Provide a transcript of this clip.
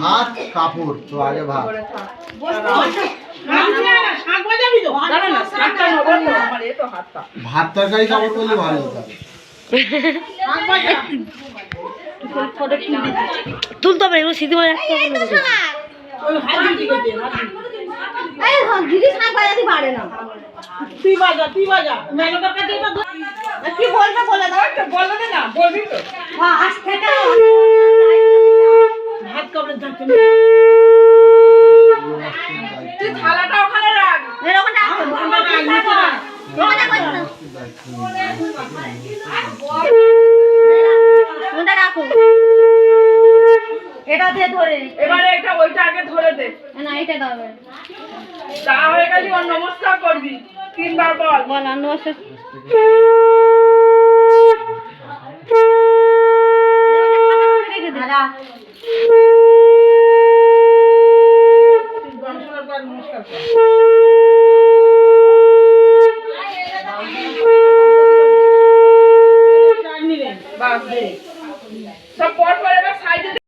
ভাত কাপড় তো আগে ভাত ভাত তরকারি কাপড় করলে ভালো হতো। তুলতে হবে এগুলো সিদ্ধি করে রাখতে হবে। তুই বাজা মেলোটার কাছে কি বলবে বলে দাও, বলে দে না, বলবি তো আজ থেকে ভাত কাপড় থাকতে তুই থালাটা ওখানে রাখ, ওখানে রাখো, এটা দিয়ে ধরে এবারে এটা ওইটা আগে ধরে দে না, এটা দাও তা হয়ে গেলি ওর নমস্কার করবি তিনবার বল বল নমস্কার নমস্কার